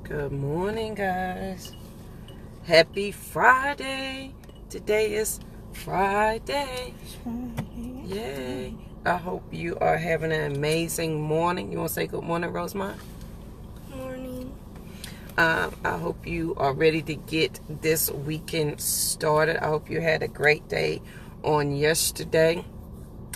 Good morning, guys. Happy Friday. Today is Friday. Yay. I hope you are having an amazing morning. You want to say good morning, Rosemont? Morning. I hope you are ready to get this weekend started. I hope you had a great day on yesterday.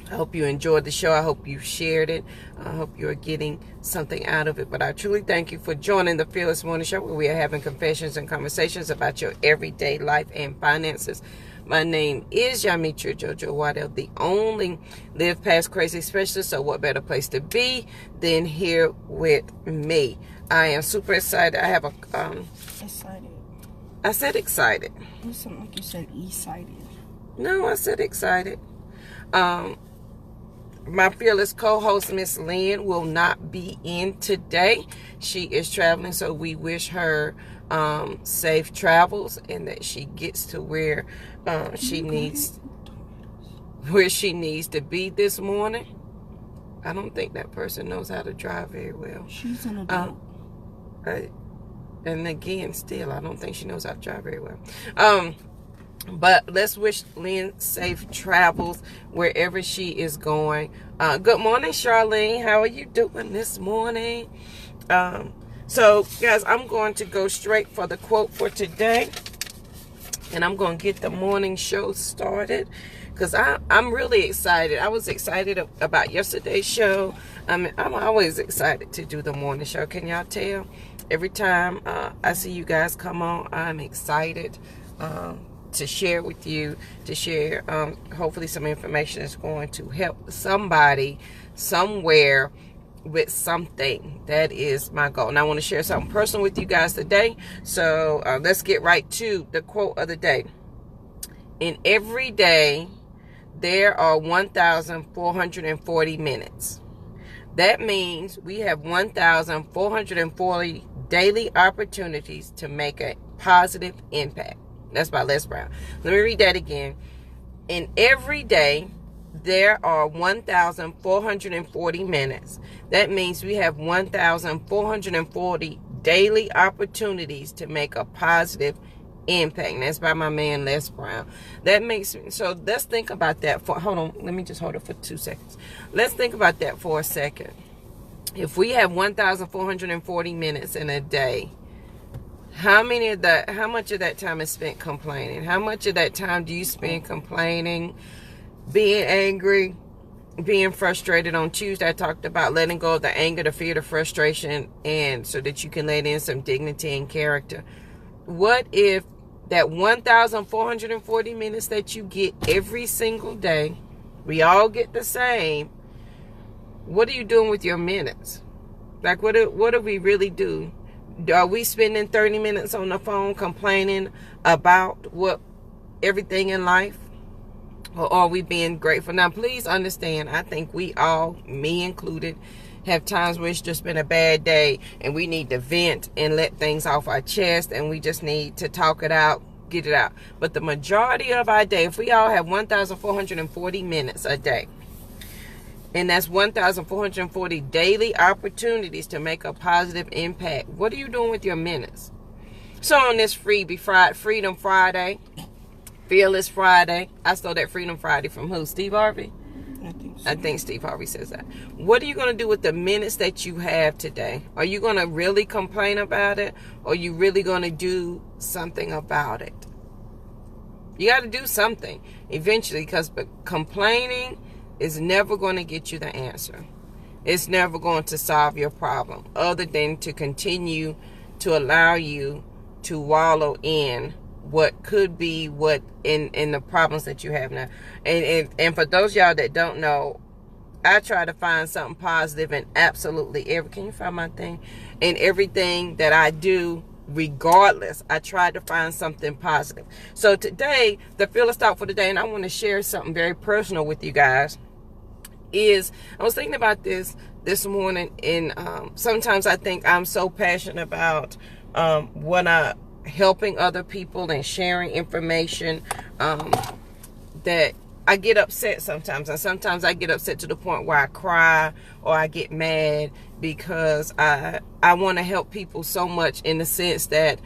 I hope you enjoyed the show. I hope you shared it. I hope you're getting something out of it. But I truly thank you for joining the Fearless Morning Show, where we are having confessions and conversations about your everyday life and finances. My name is Yamitra Jojo Waddell, the only Live Past Crazy specialist. So what better place to be than here with me? I am super excited. I have a Excited. I said excited. It was something like you said excited. No, I said excited. My fearless co-host, Miss Lynn, will not be in today. She is traveling, so we wish her safe travels and that she gets to where she needs to be this morning. I don't think that person knows how to drive very well. She's an adult. And again, still, I don't think she knows how to drive very well. But let's wish Lynn safe travels wherever she is going. Good morning, Charlene. How are you doing this morning? So, guys, I'm going to go straight for the quote for today. And I'm going to get the morning show started. Because I'm really excited. I was excited about yesterday's show. I'm always excited to do the morning show. Can y'all tell? Every time I see you guys come on, I'm excited. To share with you, to share hopefully some information that's going to help somebody somewhere with something. That is my goal. And I want to share something personal with you guys today. So let's get right to the quote of the day. In every day, there are 1,440 minutes. That means we have 1,440 daily opportunities to make a positive impact. That's by Les Brown. Let me read that again. In every day, there are 1,440 minutes. That means we have 1,440 daily opportunities to make a positive impact. And that's by my man, Les Brown. That makes me, so let's think about that for, hold on, let me just hold it for 2 seconds. Let's think about that for a second. If we have 1,440 minutes in a day, how much of that time is spent complaining? How much of that time do you spend complaining, being angry, being frustrated? On Tuesday, I talked about letting go of the anger, the fear, the frustration, and so that you can let in some dignity and character. What if that 1,440 minutes that you get every single day, we all get the same, what are you doing with your minutes? Like, what do we really do? Are we spending 30 minutes on the phone complaining about everything in life? Or are we being grateful? Now, please understand, I think we all, me included, have times where it's just been a bad day and we need to vent and let things off our chest and we just need to talk it out, get it out. But the majority of our day, if we all have 1,440 minutes a day, and that's 1,440 daily opportunities to make a positive impact. What are you doing with your minutes? So on this Freedom Friday, Fearless Friday, I stole that Freedom Friday from who? Steve Harvey? I think so. I think Steve Harvey says that. What are you going to do with the minutes that you have today? Are you going to really complain about it? Or are you really going to do something about it? You got to do something eventually, because complaining is never going to get you the answer. It's never going to solve your problem, other than to continue to allow you to wallow in what could be in the problems that you have now. And for those of y'all that don't know, I try to find something positive in absolutely can you find my thing? In everything that I do, regardless, I try to find something positive. So today, the fearless thought for today, and I want to share something very personal with you guys, is I was thinking about this morning, and sometimes I think I'm so passionate about helping other people and sharing information that I get upset sometimes, and sometimes I get upset to the point where I cry or I get mad because I want to help people so much, in the sense that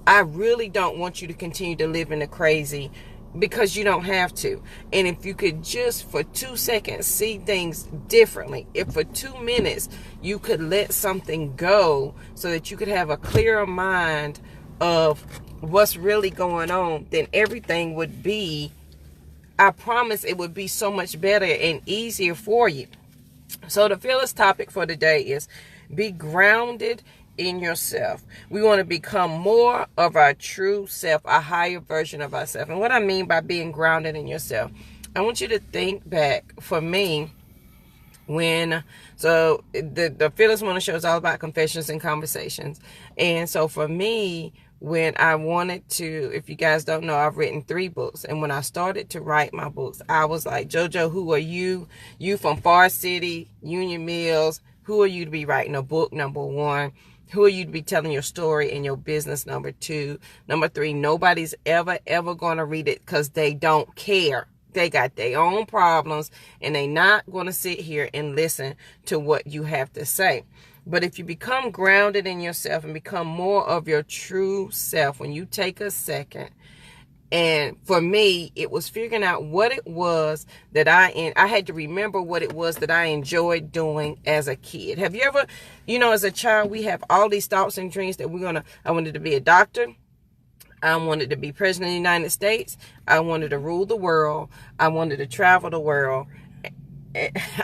I really don't want you to continue to live in the crazy, because you don't have to. And if you could just for 2 seconds see things differently, if for 2 minutes you could let something go so that you could have a clearer mind of what's really going on, then everything would be, I promise it would be so much better and easier for you. So the fearless topic for today is be grounded in yourself. We want to become more of our true self, a higher version of ourselves. And what I mean by being grounded in yourself, I want you to think back, for me, the Fearless Woman Show is all about confessions and conversations. And so for me, when I wanted to, if you guys don't know, I've written 3 books. And when I started to write my books, I was like, JoJo, who are you? You from Far City, Union Mills. Who are you to be writing a book, number 1? Who are you to be telling your story in your business, number 2? Number 3, nobody's ever going to read it because they don't care. They got their own problems, and they not going to sit here and listen to what you have to say. But if you become grounded in yourself and become more of your true self, when you take a second, and for me, it was figuring out what it was that I had to remember what it was that I enjoyed doing as a kid. Have you ever, as a child, we have all these thoughts and dreams that I wanted to be a doctor. I wanted to be president of the United States. I wanted to rule the world. I wanted to travel the world.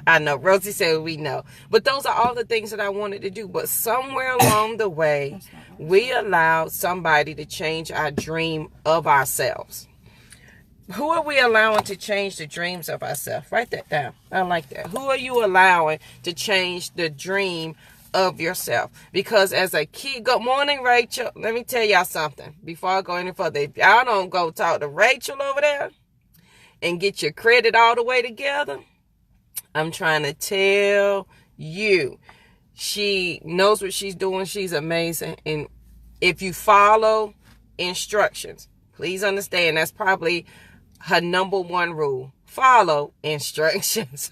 I know, Rosie said we know. But those are all the things that I wanted to do. But somewhere along the way, we allowed somebody to change our dream of ourselves. Who are we allowing to change the dreams of ourselves? Write that down. I like that. Who are you allowing to change the dream of yourself? Because as a kid, good morning, Rachel. Let me tell y'all something before I go any further. If y'all don't go talk to Rachel over there and get your credit all the way together, I'm trying to tell you, she knows what she's doing. She's amazing. And if you follow instructions, please understand that's probably her number 1 rule. Follow instructions.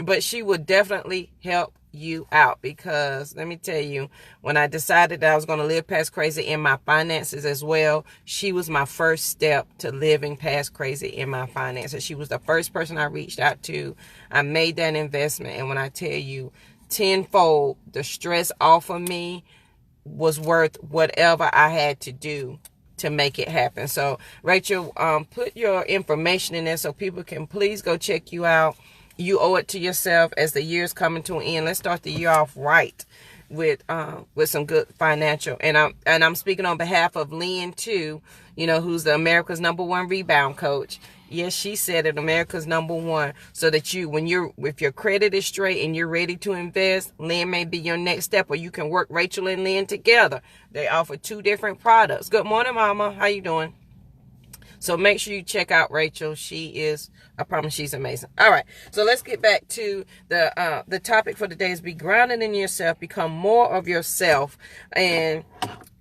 But she would definitely help you out, because let me tell you, when I decided that I was going to live past crazy in my finances as well, she was my first step to living past crazy in my finances. She was the first person I reached out to. I made that investment, and when I tell you, tenfold, the stress off of me was worth whatever I had to do to make it happen. So Rachel, put your information in there so people can please go check you out. You owe it to yourself as the year's coming to an end. Let's start the year off right with some good financial. And I'm speaking on behalf of Lynn too, who's the America's #1 rebound coach. Yes, she said it, America's #1. So that if your credit is straight and you're ready to invest, Lynn may be your next step, or you can work Rachel and Lynn together. They offer 2 different products. Good morning, Mama. How you doing? So make sure you check out Rachel. I promise she's amazing. All right. So let's get back to the topic for today is be grounded in yourself, become more of yourself. And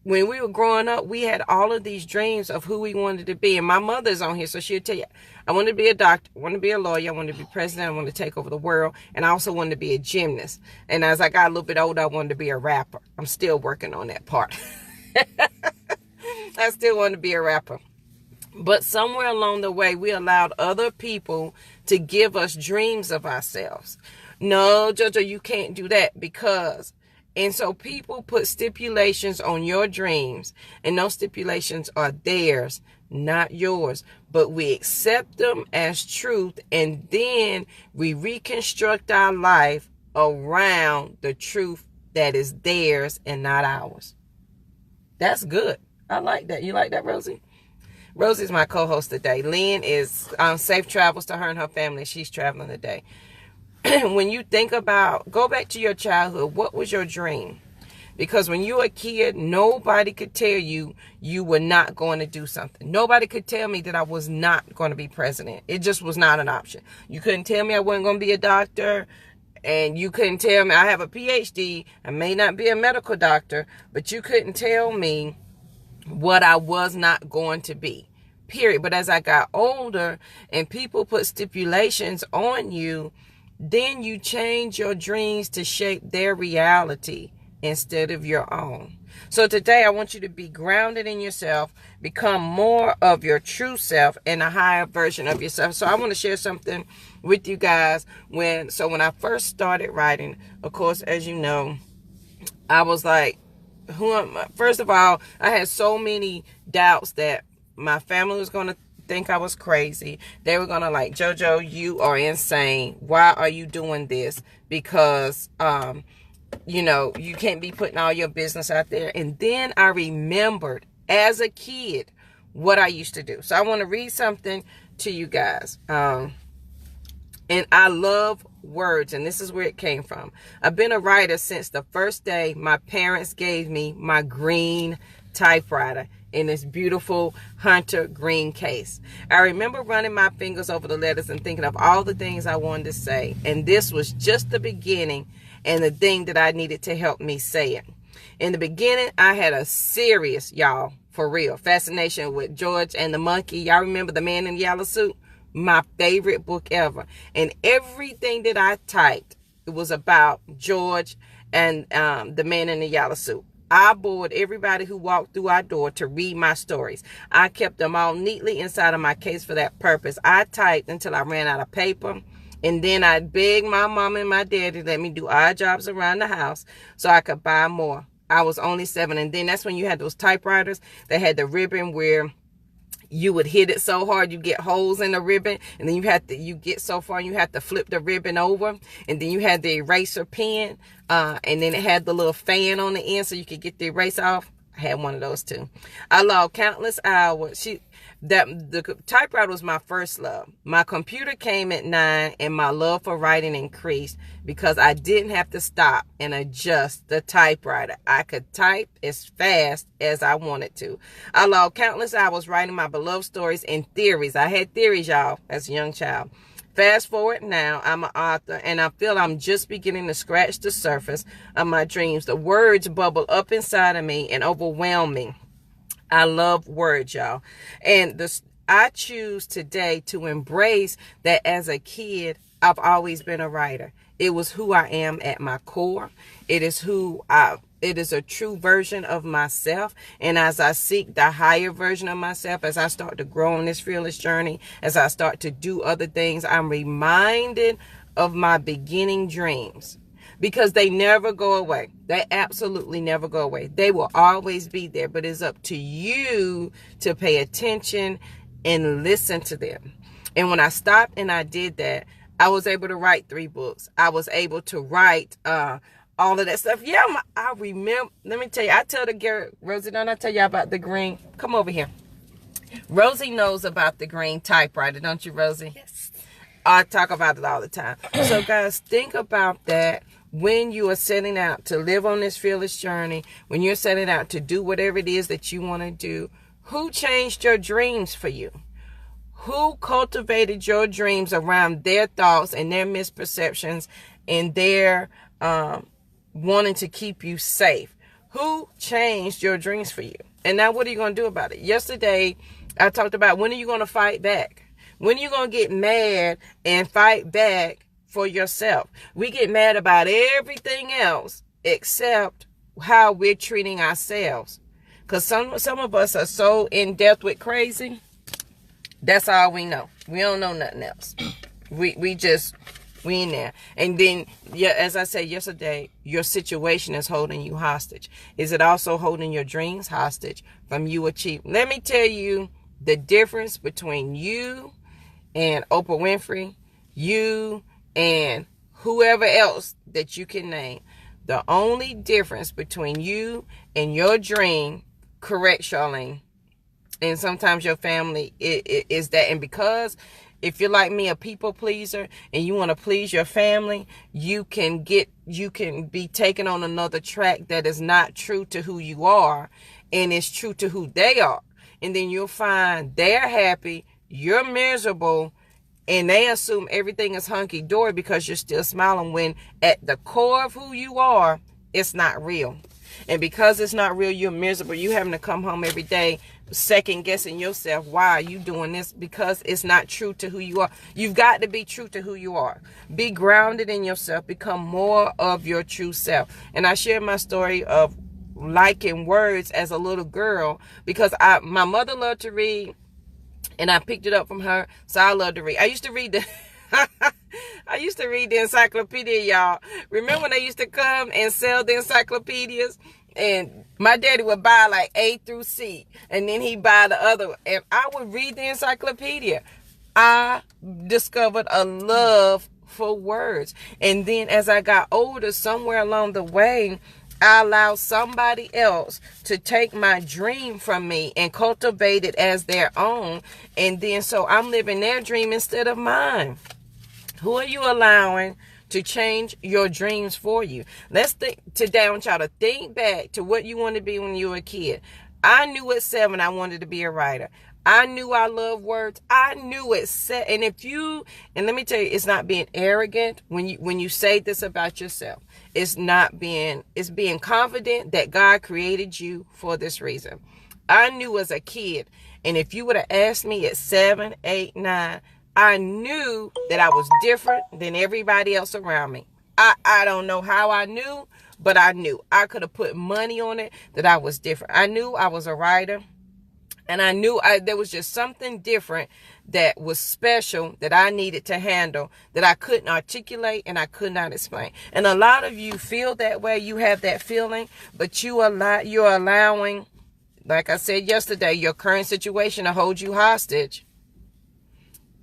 when we were growing up, we had all of these dreams of who we wanted to be. And my mother's on here, so she'll tell you, I wanted to be a doctor, I wanted to be a lawyer, I wanted to be president, I wanted to take over the world, and I also wanted to be a gymnast. And as I got a little bit older, I wanted to be a rapper. I'm still working on that part. I still want to be a rapper. But somewhere along the way, we allowed other people to give us dreams of ourselves. No, JoJo, you can't do that because... And so people put stipulations on your dreams, and those stipulations are theirs, not yours. But we accept them as truth, and then we reconstruct our life around the truth that is theirs and not ours. That's good. I like that. You like that, Rosie? Rosie's my co-host today. Lynn is safe travels to her and her family. She's traveling today. When you think about, go back to your childhood, what was your dream? Because when you were a kid, nobody could tell you you were not going to do something. Nobody could tell me that I was not going to be president. It just was not an option. You couldn't tell me I wasn't going to be a doctor. And you couldn't tell me I have a PhD. I may not be a medical doctor, but you couldn't tell me what I was not going to be. period. But as I got older and people put stipulations on you, then you change your dreams to shape their reality instead of your own. So today I want you to be grounded in yourself, become more of your true self and a higher version of yourself. So I want to share something with you guys. When I first started writing, of course, as you know, I was like, first of all, I had so many doubts that my family was going to think I was crazy. They were going to like, JoJo, you are insane. Why are you doing this? Because, you can't be putting all your business out there. And then I remembered as a kid what I used to do. So I want to read something to you guys. And I love words, and this is where it came from. I've been a writer since the first day my parents gave me my green typewriter in this beautiful hunter green case. I remember running my fingers over the letters and thinking of all the things I wanted to say. And this was just the beginning and the thing that I needed to help me say it. In the beginning, I had a serious, y'all, for real, fascination with George and the Monkey. Y'all remember The Man in the Yellow Suit? My favorite book ever. And everything that I typed, it was about George and the Man in the Yellow Suit. I bored everybody who walked through our door to read my stories. I kept them all neatly inside of my case for that purpose. I typed until I ran out of paper. And then I'd beg my mom and my dad to let me do odd jobs around the house so I could buy more. I was only 7. And then that's when you had those typewriters that had the ribbon where you would hit it so hard you get holes in the ribbon, and then you get so far and you have to flip the ribbon over, and then you had the eraser pen, and then it had the little fan on the end so you could get the eraser off. I had one of those too. I logged countless hours. The typewriter was my first love. My computer came at 9, and my love for writing increased because I didn't have to stop and adjust the typewriter. I could type as fast as I wanted to. I logged countless hours writing my beloved stories and theories. I had theories, y'all, as a young child. Fast forward now, I'm an author, and I feel I'm just beginning to scratch the surface of my dreams. The words bubble up inside of me and overwhelm me. I love words, y'all. And I choose today to embrace that as a kid, I've always been a writer. It was who I am at my core. It is a true version of myself. And as I seek the higher version of myself, as I start to grow on this fearless journey, as I start to do other things, I'm reminded of my beginning dreams. Because they never go away. They absolutely never go away. They will always be there. But it's up to you to pay attention and listen to them. And when I stopped and I did that, I was able to write 3 books. I was able to write all of that stuff. Yeah, I remember. Let me tell you. I tell Rosie, don't I tell you about the green? Come over here. Rosie knows about the green typewriter, don't you, Rosie? Yes. I talk about it all the time. So, guys, think about that. When you are setting out to live on this fearless journey, when you're setting out to do whatever it is that you want to do, who changed your dreams for you? Who cultivated your dreams around their thoughts and their misperceptions and their wanting to keep you safe? Who changed your dreams for you? And now what are you going to do about it? Yesterday, I talked about when are you going to fight back? When are you going to get mad and fight back for yourself? We get mad about everything else except how we're treating ourselves. Because some of us are so in depth with crazy. That's all we know. We don't know nothing else. We in there. And then, yeah, as I said yesterday, your situation is holding you hostage. Is it also holding your dreams hostage from you achieving? Let me tell you the difference between you and Oprah Winfrey, you and whoever else that you can name. The only difference between you and your dream, correct, Charlene, and sometimes your family, is that. And because if you're like me, a people pleaser, and you want to please your family, you can be taken on another track that is not true to who you are, and it's true to who they are. And then you'll find they're happy, you're miserable, and they assume everything is hunky-dory because you're still smiling when at the core of who you are, it's not real. And because it's not real, you're miserable. You having to come home every day second guessing yourself. Why are you doing this? Because it's not true to who you are. You've got to be true to who you are. Be grounded in yourself. Become more of your true self. And I shared my story of liking words as a little girl because my mother loved to read, and I picked it up from her, so I love to read. I used to read the encyclopedia, y'all. Remember when they used to come and sell the encyclopedias? And my daddy would buy like A through C, and then he'd buy the other, and I would read the encyclopedia. I discovered a love for words. And then as I got older, somewhere along the way, I allowed somebody else to take my dream from me and cultivate it as their own. And then so I'm living their dream instead of mine. Who are you allowing to change your dreams for you? Let's think today. I want y'all to think back to what you wanted to be when you were a kid. I knew at 7 I wanted to be a writer. I knew I love words. I knew it. And let me tell you, it's not being arrogant when you say this about yourself. It's being confident that God created you for this reason. I knew as a kid, and if you would have asked me at 7, 8, 9, I knew that I was different than everybody else around me. I don't know how I knew, but I knew. I could have put money on it that I was different. I knew I was a writer. And I knew there was just something different that was special that I needed to handle that I couldn't articulate and I could not explain. And a lot of you feel that way. You have that feeling, but you're allowing, like I said yesterday, your current situation to hold you hostage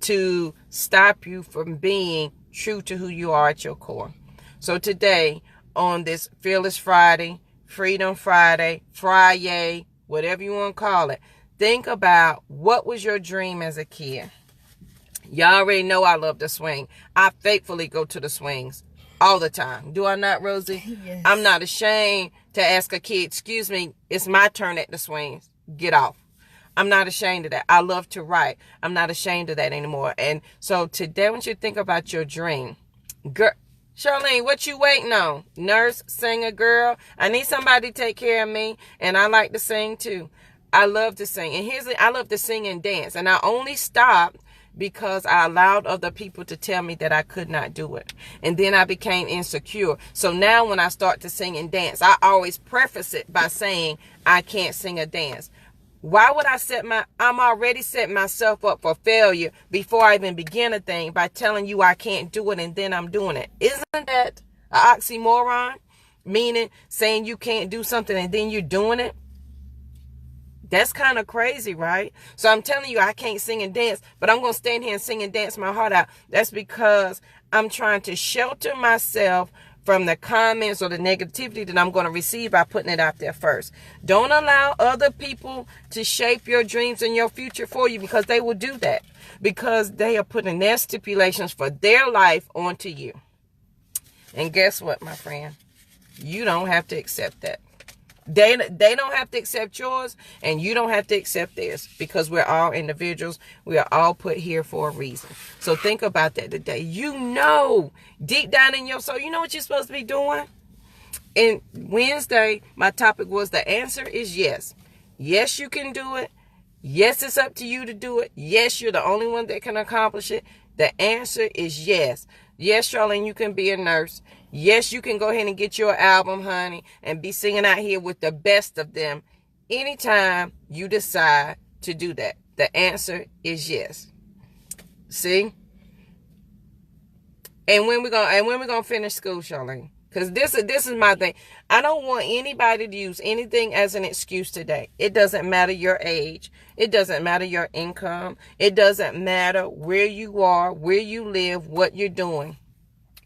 to stop you from being true to who you are at your core. So today, on this Fearless Friday, Freedom Friday, Friday, whatever you want to call it, think about what was your dream as a kid. Y'all already know I love to swing. I faithfully go to the swings all the time. Do I not, Rosie? Yes. I'm not ashamed to ask a kid, excuse me, it's my turn at the swings. Get off. I'm not ashamed of that. I love to write. I'm not ashamed of that anymore. And so today, I want you to think about your dream. Girl, Charlene, what you waiting on? Nurse, singer, girl. I need somebody to take care of me. And I like to sing too. I love to sing. And I love to sing and dance. And I only stopped because I allowed other people to tell me that I could not do it. And then I became insecure. So now when I start to sing and dance, I always preface it by saying I can't sing or dance. Why would I'm already setting myself up for failure before I even begin a thing by telling you I can't do it and then I'm doing it. Isn't that an oxymoron? Meaning saying you can't do something and then you're doing it? That's kind of crazy, right? So I'm telling you I can't sing and dance, but I'm going to stand here and sing and dance my heart out. That's because I'm trying to shelter myself from the comments or the negativity that I'm going to receive by putting it out there first. Don't allow other people to shape your dreams and your future for you, because they will do that. Because they are putting their stipulations for their life onto you. And guess what, my friend? You don't have to accept that. They don't have to accept yours, and you don't have to accept theirs, because we're all individuals. We are all put here for a reason. So think about that today. You know, deep down in your soul, you know what you're supposed to be doing? And Wednesday, my topic was the answer is yes. Yes, you can do it. Yes, it's up to you to do it. Yes, you're the only one that can accomplish it. The answer is yes. Yes, Charlene, you can be a nurse. Yes, you can go ahead and get your album, honey, and be singing out here with the best of them anytime you decide to do that. The answer is yes. See? And when we gonna finish school, Charlene? Because this is my thing. I don't want anybody to use anything as an excuse today. It doesn't matter your age. It doesn't matter your income. It doesn't matter where you are, where you live, what you're doing.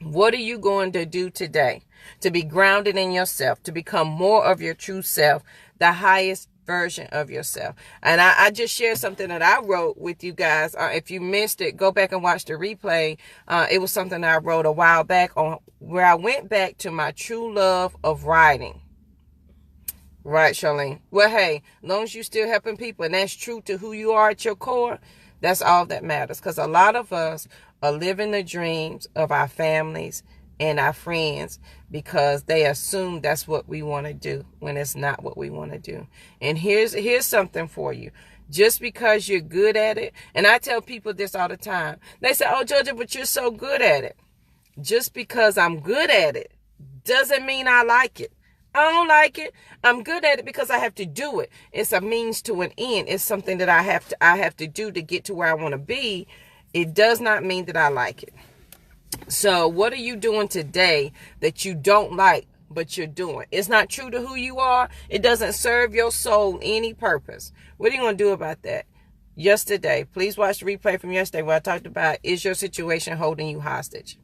What are you going to do today to be grounded in yourself, to become more of your true self, the highest version of yourself? And I just shared something that I wrote with you guys. If you missed it, go back and watch the replay. It was something that I wrote a while back on, where I went back to my true love of writing. Right, Charlene? Well, hey, as long as you're still helping people and that's true to who you are at your core, that's all that matters. Because a lot of us are living the dreams of our families, and our friends because they assume that's what we want to do when it's not what we want to do. And here's something for you. Just because you're good at it, and I tell people this all the time. They say, "Oh, Georgia, but you're so good at it." Just because I'm good at it doesn't mean I like it. I don't like it. I'm good at it because I have to do it. It's a means to an end. It's something that I have to do to get to where I want to be. It does not mean that I like it. So what are you doing today that you don't like, but you're doing? It's not true to who you are. It doesn't serve your soul any purpose. What are you going to do about that? Yesterday, please watch the replay from yesterday where I talked about, is your situation holding you hostage?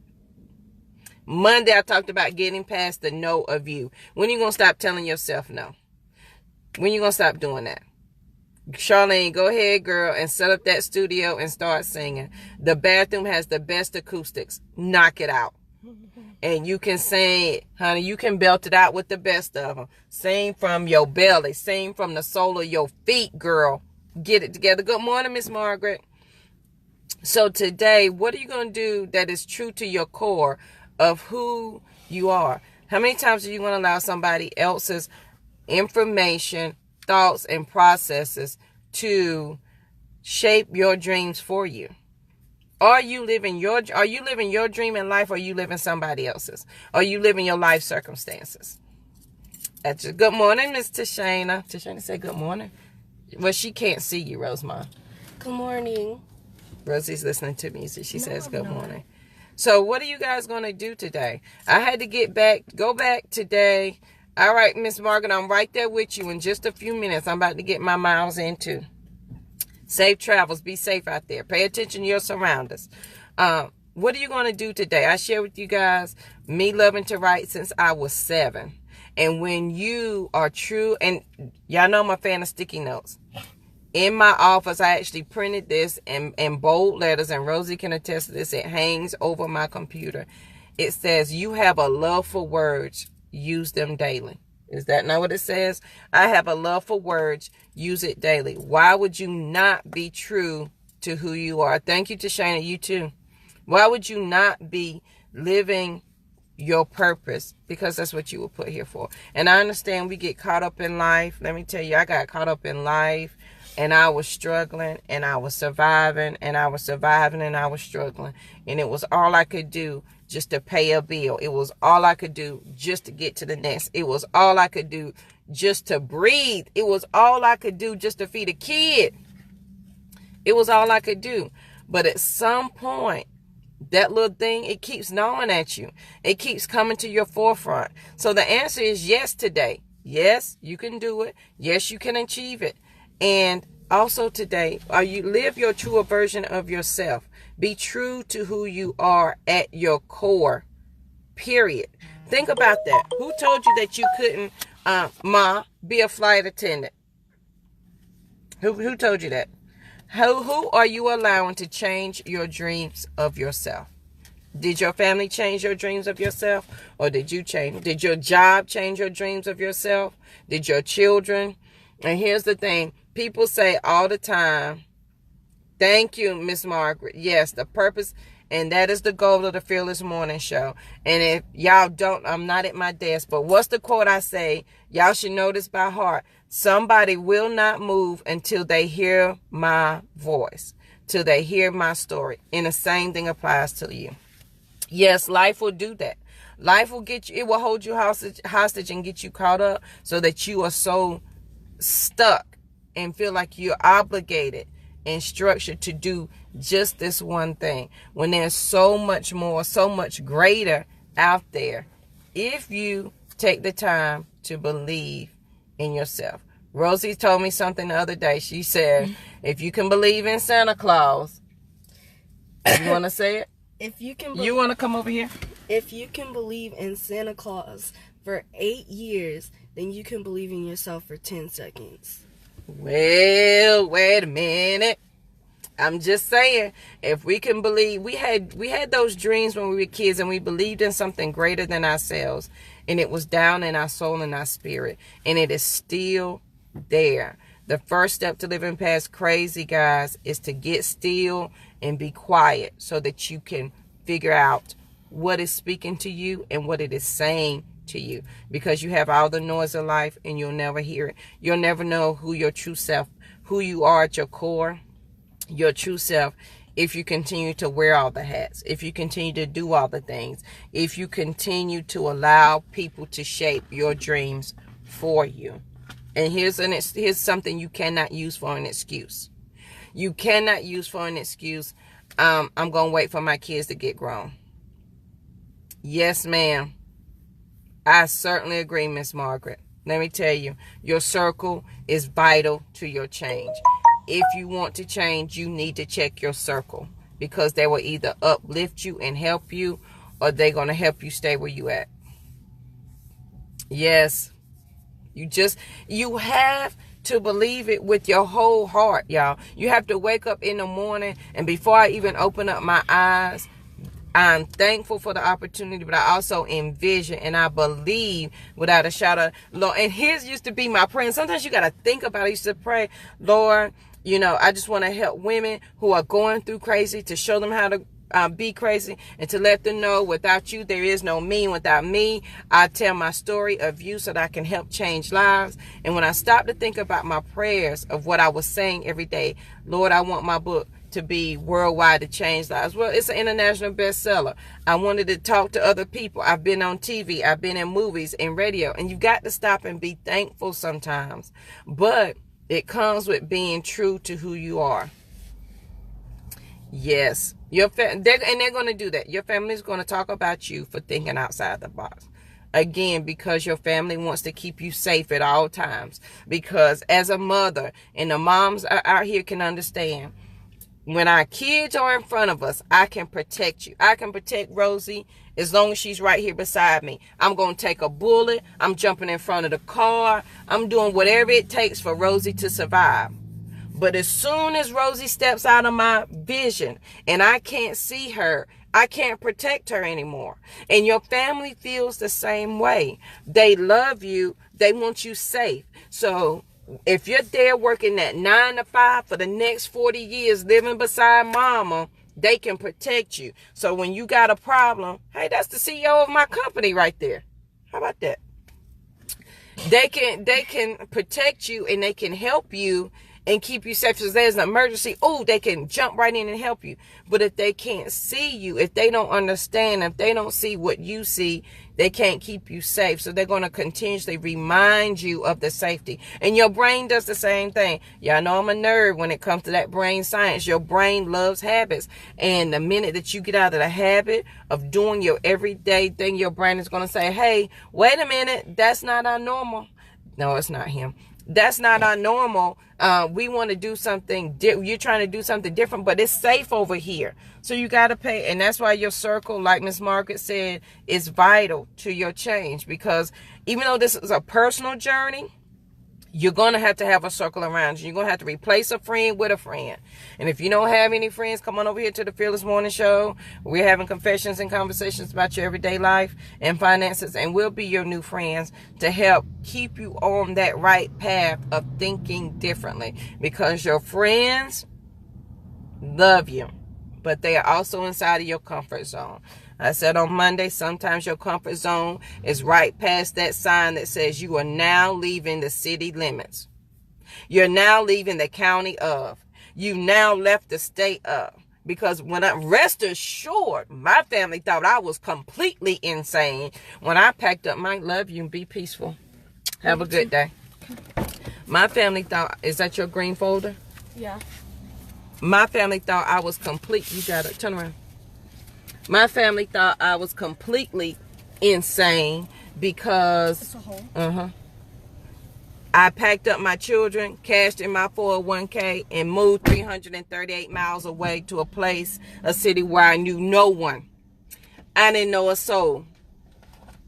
Monday, I talked about getting past the no of you. When are you going to stop telling yourself no? When are you going to stop doing that? Charlene, go ahead, girl, and set up that studio and start singing. The bathroom has the best acoustics. Knock it out. And you can sing it, honey. You can belt it out with the best of them. Sing from your belly. Sing from the sole of your feet, girl. Get it together. Good morning, Miss Margaret. So today, what are you going to do that is true to your core of who you are? How many times are you going to allow somebody else's information, thoughts, and processes to shape your dreams for you? Are you living your dream in life, or are you living somebody else's? Are you living your life circumstances? Good morning, Miss Tashana. Tashana, say good morning. Well, she can't see you, Rosemont. Good morning. Rosie's listening to me, so she says good morning. So what are you guys going to do today? I had to go back today. All right, Miss Margaret, I'm right there with you in just a few minutes. I'm about to get my miles in too. Safe travels. Be safe out there. Pay attention to your surroundings. What are you going to do today? I share with you guys me loving to write since I was 7. And when you are true, and y'all know I'm a fan of sticky notes. In my office, I actually printed this in bold letters, and Rosie can attest to this. It hangs over my computer. It says, "You have a love for words. Use them daily." Is that not what it says? I have a love for words. Use it daily. Why would you not be true to who you are? Thank you, Tashana. You too. Why would you not be living your purpose? Because that's what you were put here for. And I understand we get caught up in life. Let me tell you, I got caught up in life. And I was struggling, and I was surviving, and I was surviving, and I was struggling. And it was all I could do just to pay a bill. It was all I could do just to get to the next. It was all I could do just to breathe. It was all I could do just to feed a kid. It was all I could do. But at some point, that little thing, it keeps gnawing at you. It keeps coming to your forefront. So the answer is yes today. Yes, you can do it. Yes, you can achieve it. And also today, you live your truer version of yourself. Be true to who you are at your core, period. Think about that. Who told you that you couldn't, be a flight attendant? Who told you that? Who are you allowing to change your dreams of yourself? Did your family change your dreams of yourself? Or did you change? Did your job change your dreams of yourself? Did your children? And here's the thing. People say all the time, thank you, Miss Margaret. Yes, the purpose, and that is the goal of the Fearless Morning Show. And if y'all don't, I'm not at my desk, but what's the quote I say? Y'all should know this by heart. Somebody will not move until they hear my voice, till they hear my story. And the same thing applies to you. Yes, life will do that. Life will get you, it will hold you hostage and get you caught up so that you are so stuck and feel like you're obligated and structured to do just this one thing, when there's so much more, so much greater out there, if you take the time to believe in yourself. Rosie told me something the other day. She said, if you can believe in Santa Claus, you want to say it? If you can, you want to come over here? If you can believe in Santa Claus for 8 years, then you can believe in yourself for 10 seconds. Well, wait a minute. I'm just saying, if we can believe, we had those dreams when we were kids, and we believed in something greater than ourselves, and it was down in our soul and our spirit, and it is still there. The first step to living past crazy, guys, is to get still and be quiet so that you can figure out what is speaking to you and what it is saying to you, because you have all the noise of life and you'll never hear it. You'll never know who your true self, who you are at your core, your true self, if you continue to wear all the hats, if you continue to do all the things, if you continue to allow people to shape your dreams for you. And here's something you cannot use for an excuse. You cannot use for an excuse, I'm going to wait for my kids to get grown. Yes, ma'am. I certainly agree, Miss Margaret. Let me tell you, your circle is vital to your change. If you want to change, you need to check your circle, because they will either uplift you and help you, or they're going to help you stay where you at. Yes. You have to believe it with your whole heart, y'all. You have to wake up in the morning, and before I even open up my eyes, I'm thankful for the opportunity, but I also envision and I believe without a shadow, Lord. And here's used to be my prayer. And sometimes you got to think about it. I used to pray, Lord, I just want to help women who are going through crazy, to show them how to be crazy, and to let them know without you, there is no me. Without me, I tell my story of you so that I can help change lives. And when I stopped to think about my prayers of what I was saying every day, Lord, I want my book to be worldwide, to change lives. Well, it's an international bestseller. I wanted to talk to other people. I've been on TV. I've been in movies and radio. And you've got to stop and be thankful sometimes. But it comes with being true to who you are. Yes. They're going to do that. Your family is going to talk about you for thinking outside the box. Again, because your family wants to keep you safe at all times. Because as a mother, and the moms out here can understand, when our kids are in front of us, I can protect you. I can protect Rosie as long as she's right here beside me. I'm going to take a bullet. I'm jumping in front of the car. I'm doing whatever it takes for Rosie to survive. But as soon as Rosie steps out of my vision and I can't see her, I can't protect her anymore. And your family feels the same way. They love you. They want you safe. So if you're there working that 9 to 5 for the next 40 years, living beside mama, they can protect you. So when you got a problem, hey, that's the CEO of my company right there. How about that? They can protect you, and they can help you and keep you safe. So if there's an emergency, they can jump right in and help you. But if they can't see you, if they don't understand, if they don't see what you see, they can't keep you safe. So they're going to continuously remind you of the safety. And your brain does the same thing. Y'all know I'm a nerd when it comes to that brain science. Your brain loves habits. And the minute that you get out of the habit of doing your everyday thing, your brain is going to say, hey, wait a minute, that's not our normal. No, it's not him. That's not our normal. We want to do something. You're trying to do something different, but it's safe over here. So you got to pay. And that's why your circle, like Miss Margaret said, is vital to your change. Because even though this is a personal journey, you're going to have a circle around you. You're going to have to replace a friend with a friend. And if you don't have any friends, come on over here to the Fearless Morning Show. We're having confessions and conversations about your everyday life and finances. And we'll be your new friends to help keep you on that right path of thinking differently. Because your friends love you, but they are also inside of your comfort zone. I said on Monday, sometimes your comfort zone is right past that sign that says you are now leaving the city limits. You're now leaving the county of. You now left the state of. Because when rest assured, my family thought I was completely insane when I packed up my love you and be peaceful. Have a good day. My family thought, is that your green folder? Yeah. My family thought I was complete. You got it. Turn around. My family thought I was completely insane because it's a hole. I packed up my children, cashed in my 401k, and moved 338 miles away to a city where I knew no one. I didn't know a soul.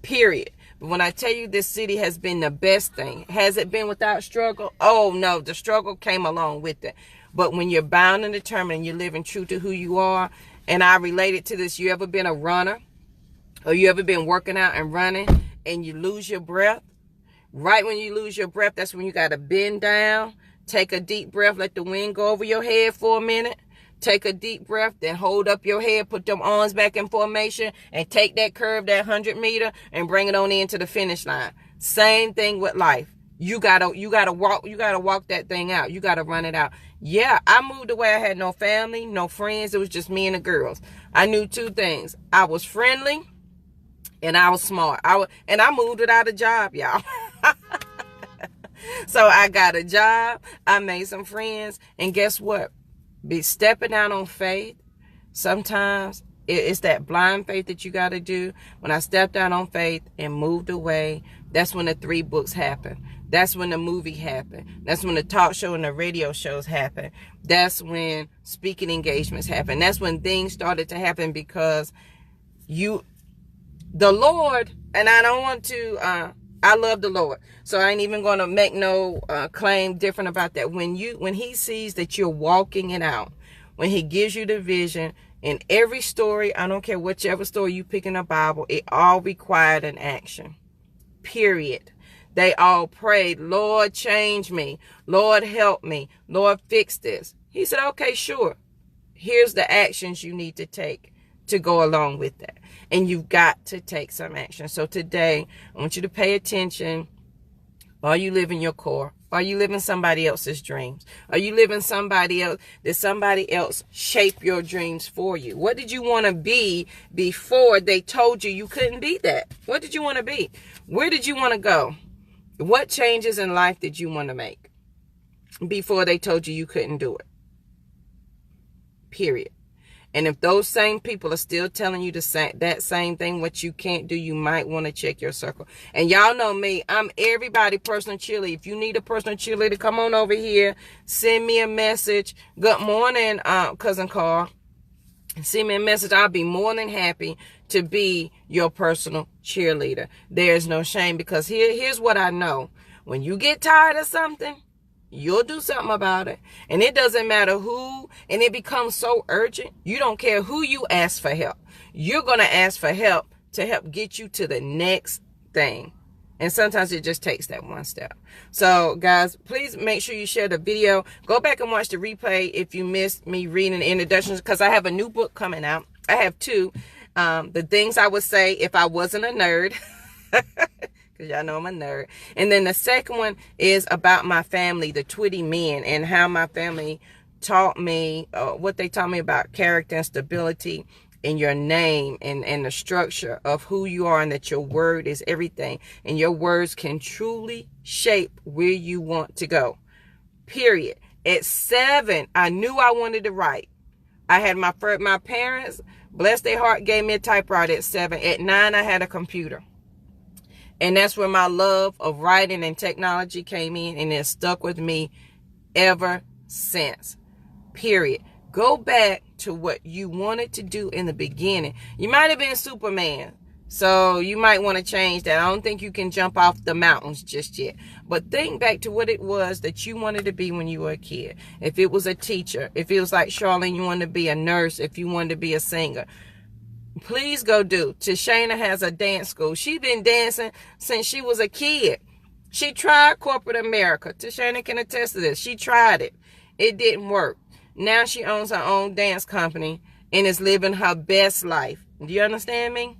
Period. But when I tell you this city has been the best thing, has it been without struggle? Oh no, the struggle came along with it. But when you're bound and determined and you're living true to who you are, and I related to this, you ever been a runner? Or you ever been working out and running and you lose your breath? Right when you lose your breath, that's when you got to bend down, take a deep breath, let the wind go over your head for a minute, Take a deep breath, then hold up your head, put them arms back in formation, and take that curve, that 100-meter, and bring it on into the finish line. Same thing with life. You gotta walk that thing out. You gotta run it out. Yeah, I moved away. I had no family, no friends. It was just me and the girls. I knew two things. I was friendly and I was smart. I moved without a job, y'all. So I got a job. I made some friends. And guess what? Be stepping out on faith. Sometimes it's that blind faith that you got to do. When I stepped out on faith and moved away, that's when the 3 books happened. That's when the movie happened. That's when the talk show and the radio shows happened. That's when speaking engagements happened. That's when things started to happen because the Lord, and I don't want to, I love the Lord. So I ain't even going to make no claim different about that. When he sees that you're walking it out, when he gives you the vision, in every story, I don't care whichever story you pick in the Bible, it all required an action. Period. They all prayed, Lord, change me. Lord, help me. Lord, fix this. He said, okay, sure. Here's the actions you need to take to go along with that. And you've got to take some action. So today, I want you to pay attention. Are you living your core? Are you living somebody else's dreams? Are you living somebody else? Did somebody else shape your dreams for you? What did you want to be before they told you couldn't be that? What did you want to be? Where did you want to go? What changes in life did you want to make before they told you couldn't do it? Period. And if those same people are still telling you that same thing, what you can't do, you might want to check your circle. And y'all know me, I'm everybody personal cheerleader. If you need a personal cheerleader, come on over here. Send me a message. Good morning, Cousin Carl. Send me a message. I'll be more than happy to be your personal cheerleader. There's no shame, because here's what I know. When you get tired of something, you'll do something about it. And it doesn't matter who, and it becomes so urgent. You don't care who you ask for help. You're going to ask for help to help get you to the next thing. And sometimes it just takes that one step. So, guys, please make sure you share the video. Go back and watch the replay if you missed me reading the introductions, because I have a new book coming out. I have 2. The things I would say if I wasn't a nerd. Because y'all know I'm a nerd. And then the second one is about my family, the Twitty men, and how my family taught me, what they taught me about character and stability in your name and the structure of who you are, and that your word is everything. And your words can truly shape where you want to go. Period. At 7, I knew I wanted to write. I had my parents, bless their heart, gave me a typewriter at 7. At 9, I had a computer. And that's where my love of writing and technology came in, and it's stuck with me ever since. Period. Go back to what you wanted to do in the beginning. You might have been Superman, so you might want to change that. I don't think you can jump off the mountains just yet. But think back to what it was that you wanted to be when you were a kid. If it was a teacher, if it was like Charlene, you wanted to be a nurse, if you wanted to be a singer. Please go do. Tashana has a dance school. She's been dancing since she was a kid. She tried corporate America. Tashana can attest to this. She tried it. It didn't work. Now she owns her own dance company and is living her best life. Do you understand me?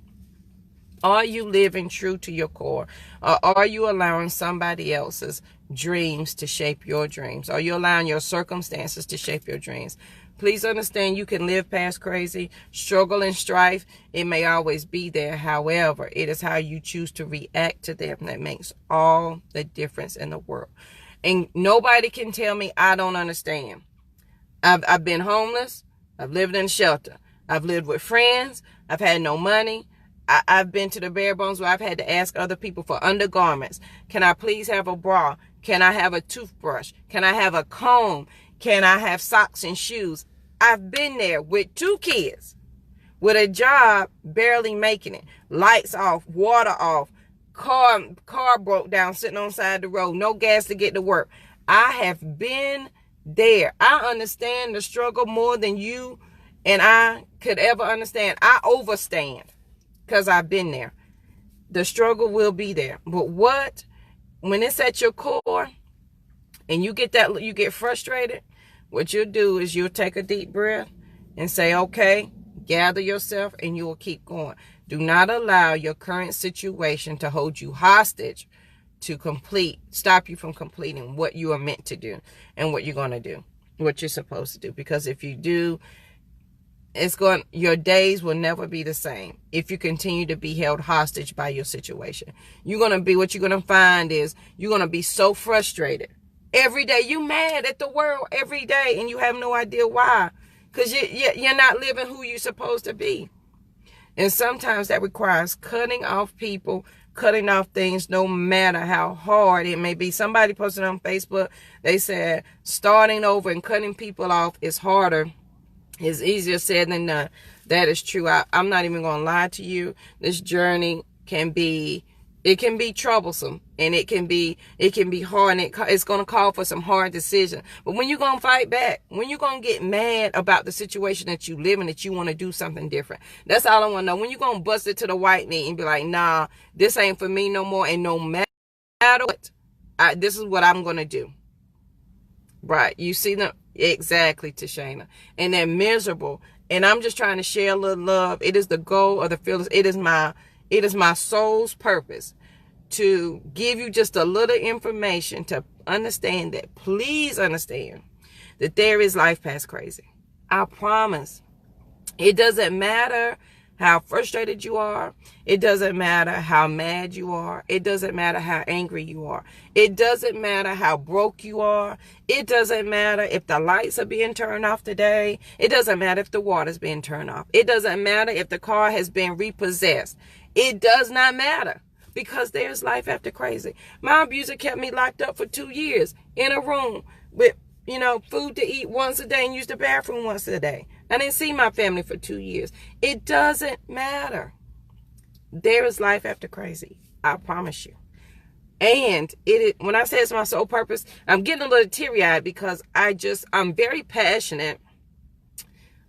Are you living true to your core? Or are you allowing somebody else's dreams to shape your dreams? Are you allowing your circumstances to shape your dreams? Please understand, you can live past crazy, struggle and strife. It may always be there. However, it is how you choose to react to them that makes all the difference in the world. And nobody can tell me I don't understand. I've been homeless. I've lived in shelter. I've lived with friends. I've had no money. I've been to the bare bones where I've had to ask other people for undergarments. Can I please have a bra? Can I have a toothbrush? Can I have a comb? Can I have socks and shoes? I've been there with 2 kids, with a job, barely making it. Lights off, water off, car broke down, sitting on the side of the road, no gas to get to work. I have been there. I understand the struggle more than you and I could ever understand. I overstand because I've been there. The struggle will be there. But when it's at your core and you get frustrated, what you'll do is you'll take a deep breath and say, okay, gather yourself, and you will keep going. Do not allow your current situation to hold you hostage to stop you from completing what you are meant to do and what you're going to do, what you're supposed to do. Because if you do, your days will never be the same if you continue to be held hostage by your situation. What you're going to find is you're going to be so frustrated. Every day you mad at the world every day, and you have no idea why. Because you're not living who you're supposed to be. And sometimes that requires cutting off people, cutting off things, no matter how hard it may be. Somebody posted on Facebook, they said starting over and cutting people off is harder. It's easier said than done. That is true. I'm not even going to lie to you. This journey can be troublesome, and it can be hard, and it's going to call for some hard decisions. But when you're going to fight back, when you're going to get mad about the situation that you live in, that you want to do something different, that's all I want to know. When you're going to bust it to the white meat and be like, nah, this ain't for me no more, and no matter what, this is what I'm going to do. Right. You see them exactly, Tashana. And they're miserable. And I'm just trying to share a little love. It is the goal of the fearless. It is my soul's purpose to give you just a little information to understand that. Please understand that there is life past crazy. I promise. It doesn't matter how frustrated you are. It doesn't matter how mad you are. It doesn't matter how angry you are. It doesn't matter how broke you are. It doesn't matter if the lights are being turned off today. It doesn't matter if the water's being turned off. It doesn't matter if the car has been repossessed. It does not matter, because there's life after crazy. My abuser kept me locked up for 2 years in a room with, food to eat once a day and use the bathroom once a day. I didn't see my family for 2 years. It doesn't matter. There is life after crazy. I promise you. And when I say it's my sole purpose, I'm getting a little teary-eyed because I'm very passionate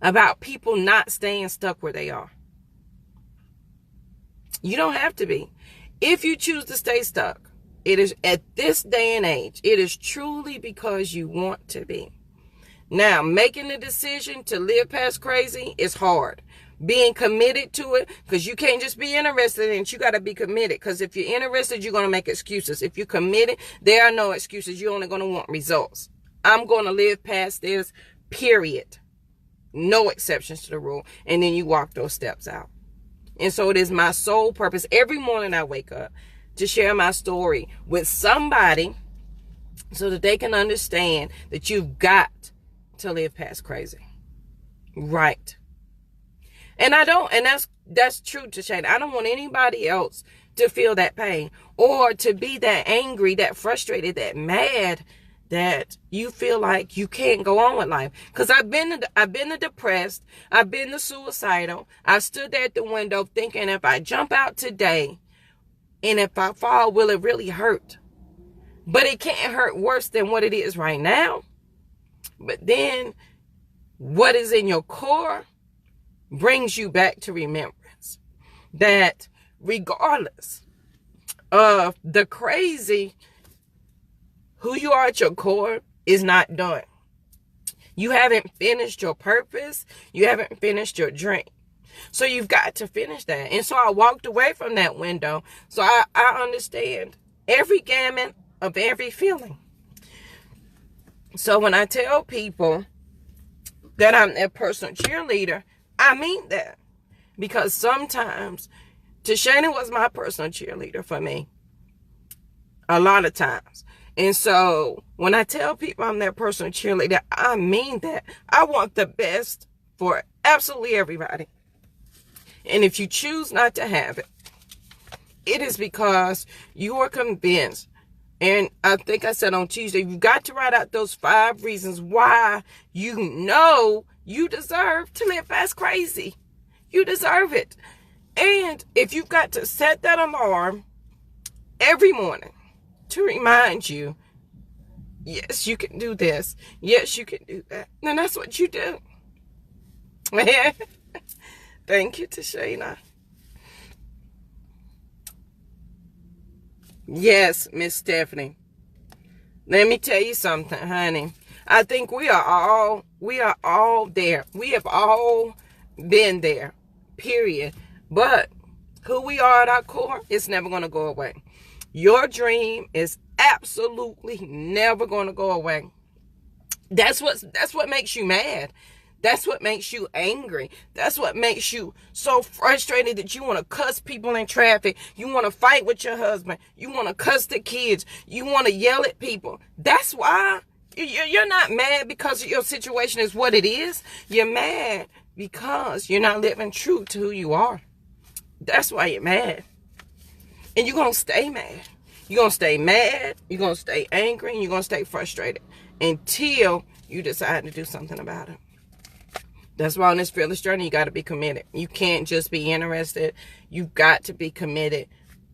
about people not staying stuck where they are. You don't have to be. If you choose to stay stuck, it is at this day and age, it is truly because you want to be. Now, making the decision to live past crazy is hard. Being committed to it, because you can't just be interested in it, you got to be committed. Because if you're interested, you're going to make excuses. If you're committed, there are no excuses. You're only going to want results. I'm going to live past this, period. No exceptions to the rule. And then you walk those steps out. And so it is my sole purpose every morning I wake up to share my story with somebody so that they can understand that you've got to live past crazy. Right. And that's true, Tashana. I don't want anybody else to feel that pain or to be that angry, that frustrated, that mad, that you feel like you can't go on with life. Because I've been the depressed. I've been the suicidal. I stood there at the window thinking, if I jump out today and if I fall, will it really hurt? But it can't hurt worse than what it is right now. But then what is in your core brings you back to remembrance that regardless of the crazy, who you are at your core is not done. You haven't finished your purpose. You haven't finished your dream. So you've got to finish that. And so I walked away from that window. So I understand every gamut of every feeling. So when I tell people that I'm their personal cheerleader, I mean that. Because sometimes Tashana was my personal cheerleader for me. A lot of times. And so when I tell people I'm their personal cheerleader, I mean that. I want the best for absolutely everybody. And if you choose not to have it, it is because you are convinced. And I think I said on Tuesday, you've got to write out those 5 reasons why you know you deserve to live past crazy. You deserve it. And if you've got to set that alarm every morning to remind you, yes, you can do this. Yes, you can do that. And that's what you do. Thank you, Tashana. Yes, Miss Stephanie. Let me tell you something, honey. I think we are all there. We have all been there, period. But who we are at our core, it's never going to go away. Your dream is absolutely never going to go away. That's what makes you mad. That's what makes you angry. That's what makes you so frustrated that you want to cuss people in traffic. You want to fight with your husband. You want to cuss the kids. You want to yell at people. That's why you're not mad because your situation is what it is. You're mad because you're not living true to who you are. That's why you're mad. And you're going to stay mad. You're going to stay mad. You're going to stay angry. And you're going to stay frustrated until you decide to do something about it. That's why on this fearless journey, you got to be committed. You can't just be interested. You've got to be committed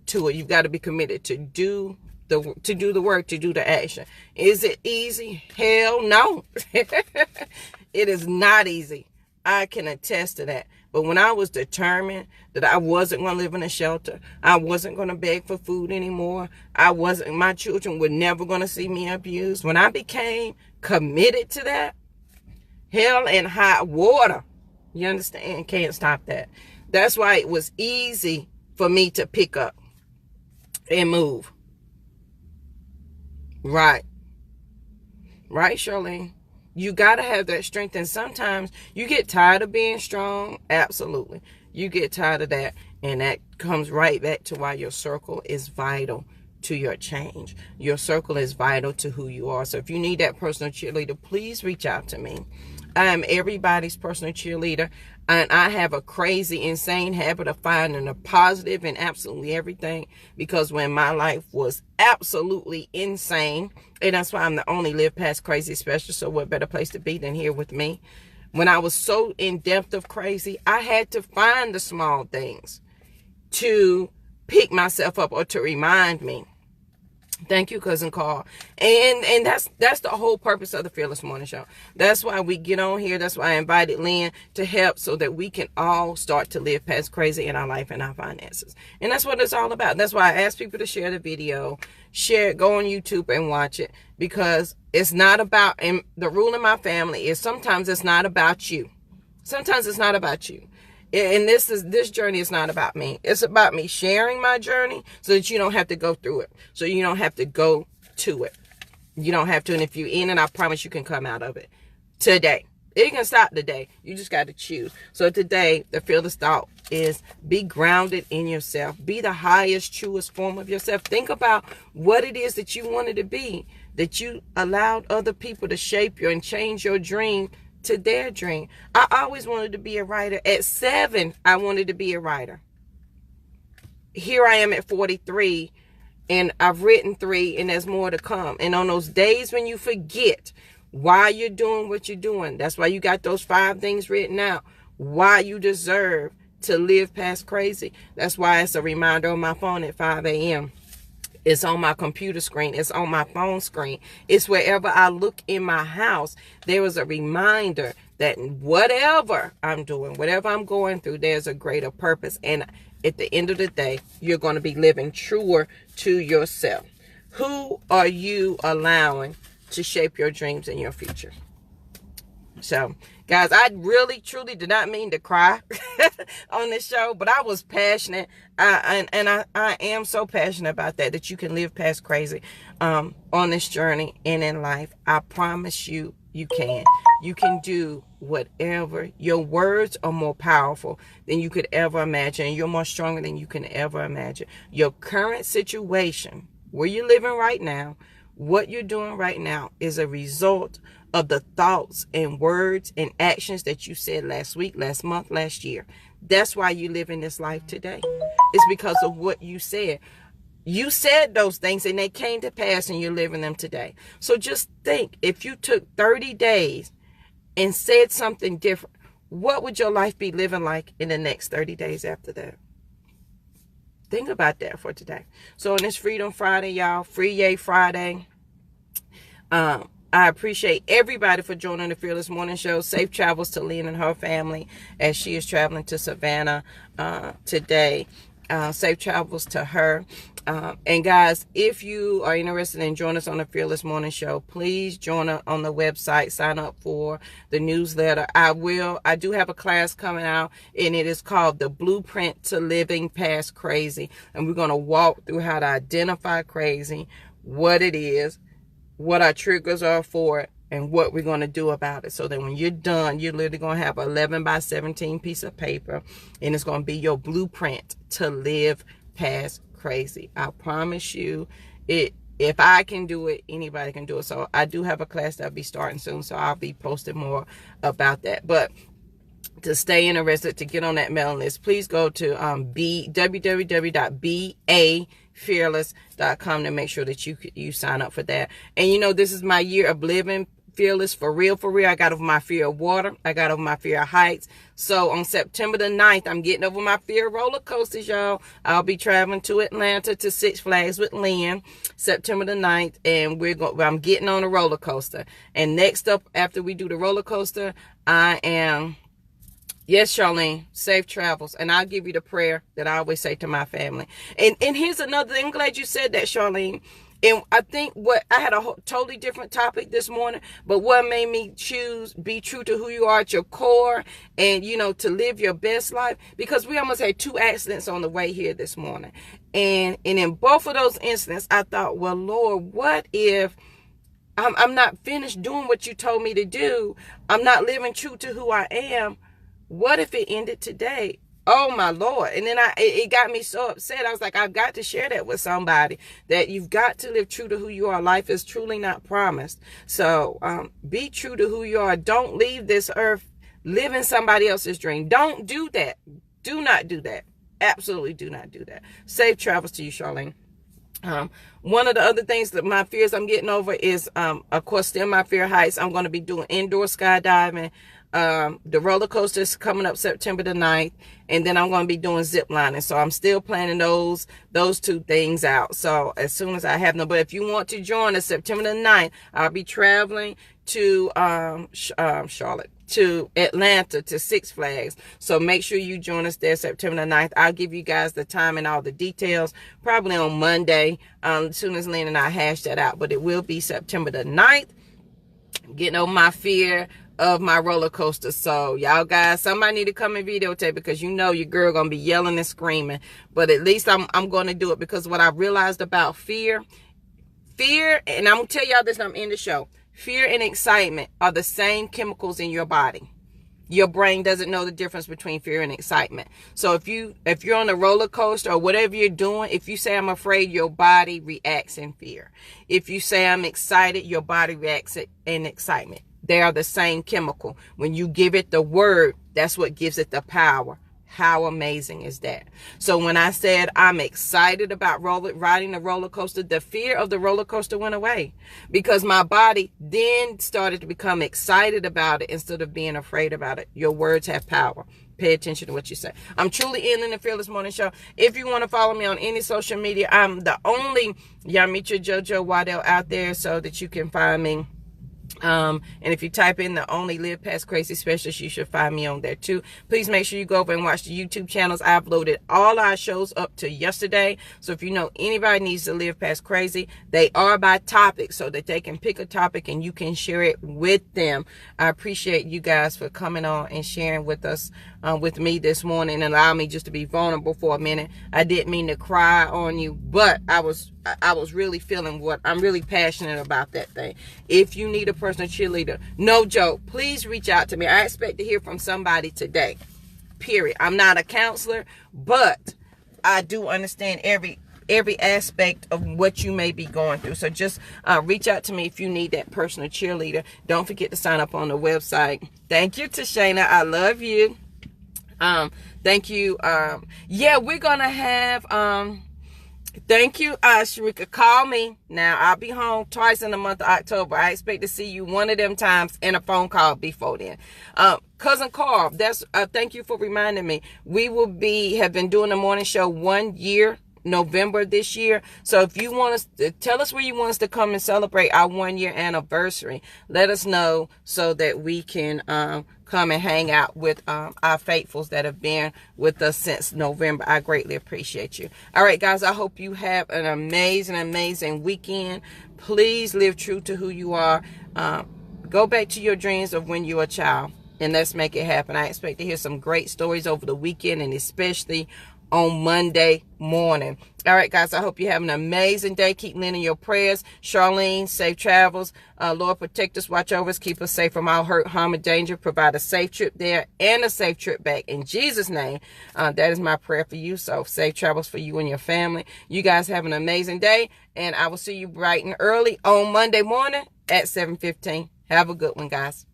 to it. You've got to be committed to do the work, to do the action. Is it easy? Hell no. It is not easy. I can attest to that. But when I was determined that I wasn't going to live in a shelter, I wasn't going to beg for food anymore, my children were never going to see me abused. When I became committed to that, hell and high water, you understand, can't stop that. That's why it was easy for me to pick up and move. Right, Charlene? You got to have that strength. And sometimes you get tired of being strong. Absolutely. You get tired of that. And that comes right back to why your circle is vital to your change. Your circle is vital to who you are. So if you need that personal cheerleader, please reach out to me. I am everybody's personal cheerleader. And I have a crazy, insane habit of finding a positive in absolutely everything. Because when my life was absolutely insane, and that's why I'm the only Live Past Crazy specialist, so what better place to be than here with me? When I was so in depth of crazy, I had to find the small things to pick myself up or to remind me. Thank you, Cousin Carl. And that's the whole purpose of the Fearless Morning Show. That's why we get on here. That's why I invited Lynn to help so that we can all start to live past crazy in our life and our finances. And that's what it's all about. That's why I ask people to share the video, share it, go on YouTube and watch it, because it's not about, and the rule in my family is sometimes it's not about you. Sometimes it's not about you. And this journey is not about me. It's about me sharing my journey so that you don't have to go through it. So you don't have to go to it. You don't have to. And if you're in it, I promise you can come out of it today. It can stop today. You just got to choose. So today, the fearless thought is be grounded in yourself. Be the highest, truest form of yourself. Think about what it is that you wanted to be, that you allowed other people to shape you and change your dream to their dream. I always wanted to be a writer. At 7, I wanted to be a writer. Here I am at 43, and I've written 3, and there's more to come. And on those days when you forget why you're doing what you're doing, that's why you got those 5 things written out. Why you deserve to live past crazy. That's why it's a reminder on my phone at 5 a.m. It's on my computer screen. It's on my phone screen. It's wherever I look in my house. There is a reminder that whatever I'm doing, whatever I'm going through, there's a greater purpose. And at the end of the day, you're going to be living truer to yourself. Who are you allowing to shape your dreams and your future? So, guys, I really, truly did not mean to cry on this show, but I was passionate. I am so passionate about that you can live past crazy on this journey and in life. I promise you, you can. You can do whatever. Your words are more powerful than you could ever imagine. You're more stronger than you can ever imagine. Your current situation, where you're living right now, what you're doing right now is a result of the thoughts and words and actions that you said last week, last month, last year. That's why you live in this life today. It's because of what you said. You said those things and they came to pass and you're living them today. So just think, if you took 30 days and said something different, what would your life be living like in the next 30 days after that? Think about that for today. So on this Freedom Friday, y'all, Free Yay Friday, I appreciate everybody for joining the Fearless Morning Show. Safe travels to Lynn and her family as she is traveling to Savannah today. safe travels to her. And guys, if you are interested in joining us on the Fearless Morning Show, please join us on the website, sign up for the newsletter. I do have a class coming out, and it is called The Blueprint to Living Past Crazy. And we're going to walk through how to identify crazy, what it is, what our triggers are for it, and what we're going to do about it. So that when you're done, you're literally going to have an 11 by 17 piece of paper, and it's going to be your blueprint to live past crazy. I promise you, if I can do it, anybody can do it. So I do have a class that'll be starting soon, so I'll be posting more about that. But to stay interested, to get on that mailing list, please go to www.bafearless.com to make sure that you sign up for that. And you know, this is my year of living fearless, for real, for real. I got over my fear of water. I got over my fear of heights. So on September the 9th, I'm getting over my fear of roller coasters, y'all. I'll be traveling to Atlanta to Six Flags with Lynn, September the 9th, and I'm getting on a roller coaster. And next up, after we do the roller coaster, yes, Charlene, safe travels. And I'll give you the prayer that I always say to my family. And here's another thing. I'm glad you said that, Charlene. And I think I had a totally different topic this morning, but what made me choose be true to who you are at your core, and, you know, to live your best life, because we almost had 2 accidents on the way here this morning. And in both of those incidents, I thought, well, Lord, what if I'm not finished doing what you told me to do? I'm not living true to who I am. What if it ended today? Oh my Lord. And then it got me so upset. I was like, I've got to share that with somebody, that you've got to live true to who you are. Life is truly not promised. So be true to who you are. Don't leave this earth living somebody else's dream. Don't do that. Do not do that. Absolutely do not do that. Safe travels to you, Charlene. One of the other things that my fears I'm getting over is, of course, still my fear of heights. I'm going to be doing indoor skydiving. The roller coaster is coming up September the 9th, and then I'm going to be doing zip lining. So I'm still planning those 2 things out. So as soon as I have them, but if you want to join us September the 9th, I'll be traveling to Charlotte, to Atlanta, to Six Flags. So make sure you join us there September the 9th. I'll give you guys the time and all the details probably on Monday, as soon as Lynn and I hash that out. But it will be September the 9th. Getting over my fear of my roller coaster. So y'all guys, somebody need to come and videotape, because you know your girl gonna be yelling and screaming. But at least I'm going to do it, because what I realized about fear, and I'm gonna tell y'all this, and I'm in the show. Fear and excitement are the same chemicals in your body. Your brain doesn't know the difference between fear and excitement. So if you're on a roller coaster or whatever you're doing, if you say I'm afraid, your body reacts in fear. If you say I'm excited, your body reacts in excitement. They are the same chemical. When you give it the word, that's what gives it the power. How amazing is that? So when I said I'm excited about riding the roller coaster, the fear of the roller coaster went away, because my body then started to become excited about it instead of being afraid about it. Your words have power. Pay attention to what you say. I'm truly in the Fearless Morning Show. If you want to follow me on any social media, I'm the only Yamitra JoJo Waddell out there, so that you can find me. And if you type in the Only Live Past Crazy Specialist, you should find me on there too. Please make sure you go over and watch the YouTube channels. I uploaded all our shows up to yesterday. So if you know anybody needs to live past crazy, they are by topic, so that they can pick a topic and you can share it with them. I appreciate you guys for coming on and sharing with us, with me this morning, and allow me just to be vulnerable for a minute. I didn't mean to cry on you, but I was really feeling what I'm really passionate about, that thing. If you need a personal cheerleader, no joke, please reach out to me. I expect to hear from somebody today, period. I'm not a counselor, but I do understand every aspect of what you may be going through. So just reach out to me if you need that personal cheerleader. Don't forget to sign up on the website. Thank you, Tashana. I love you. Thank you. Yeah, we're gonna have thank you, Sharika. Call me. Now, I'll be home twice in the month of October. I expect to see you one of them times in a phone call before then. Cousin Carl, thank you for reminding me. We have been doing the morning show 1 year November this year. So if you want us to tell us where you want us to come and celebrate our 1-year anniversary, let us know so that we can come and hang out with our faithfuls that have been with us since November. I greatly appreciate you. All right, guys, I hope you have an amazing weekend. Please live true to who you are. Go back to your dreams of when you were a child, and let's make it happen. I expect to hear some great stories over the weekend, and especially on Monday morning. All right, guys, I hope you have an amazing day. Keep Lynn in your prayers. Charlene, safe travels. Lord, protect us, watch over us, keep us safe from all hurt, harm, and danger. Provide a safe trip there and a safe trip back. In Jesus' name, that is my prayer for you. So safe travels for you and your family. You guys have an amazing day, and I will see you bright and early on Monday morning at 7:15. Have a good one, guys.